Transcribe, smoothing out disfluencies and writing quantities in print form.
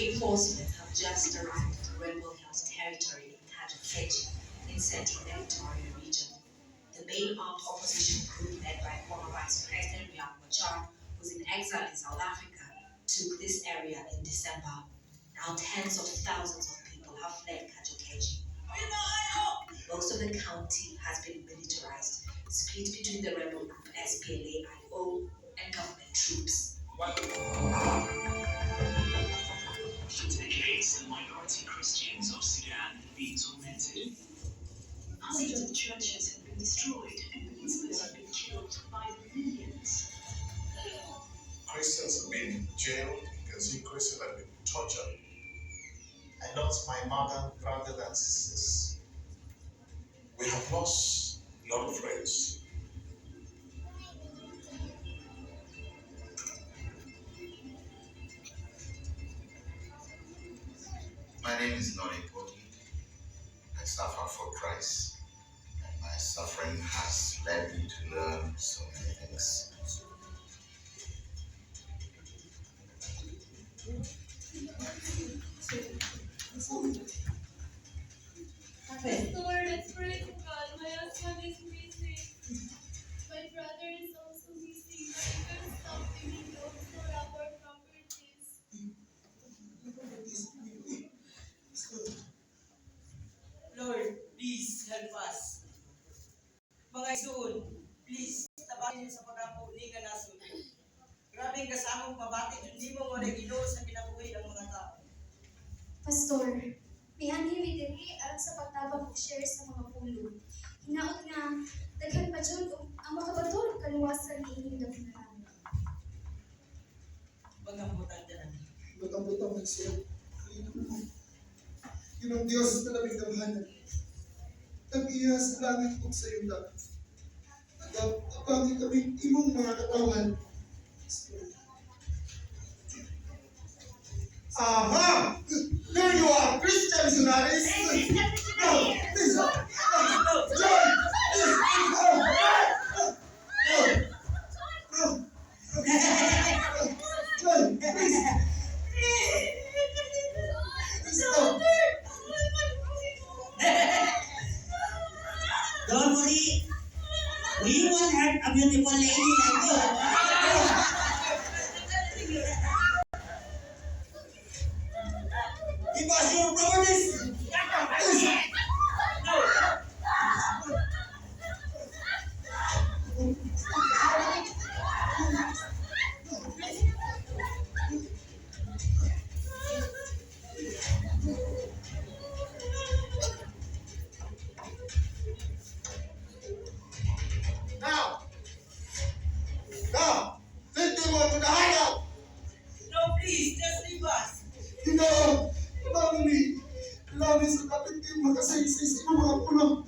Reinforcements have just arrived at the rebel Hills territory in Pagbantay, in central Equatorial region. The main armed opposition group led by former Vice President Riek Machar, who's in exile in South Africa, took this area in December. Now tens of thousands of people have fled Pagbantay. Most of the county has been militarized, split between the rebel group SPLA-IO and government troops. For decades, the minority Christians of Sudan have been tormented. Hundreds of churches have been destroyed and Muslims have been killed by the millions. Christians have been jailed. You can see Christians have been tortured. I lost my mother, brothers and sisters. We have lost a lot of friends. My name is Nori Poti. I suffer for Christ, and my suffering has led me to learn so many things. Lord, let's pray to God. My husband is missing. My brother is also missing. My girl stopped giving those for our properties. Lord, please help us. Mga igsoon, please, tabakin sa pag-apo ni Ganasun. Grabing kasamong mabati, hindi mo wala Ginoo sa kinabuhi ng mga tao. Pastor, pihani diri alang sa pagtabang og share sa mga pulo. Hinaot nga daghan pa jud ang makabaton kaluwasan niining daghang. Pagambutan dyan. Butang-butang magsiya. Yun ang Diyos na labing damhanan. Nag-iya sa langit kung sa iyong dapat. Nag-apangin kami imong mga katawan. Aha! There you are, Christian missionaries! No! Please! John! Please! John! Please! Don't worry. We won't hurt a beautiful lady like you. Give us your properties. Now, take them on to the hideout! No, please, just leave us. Ginoo, Mami, kailangan sa kapit din makasaysay sa mga pulang.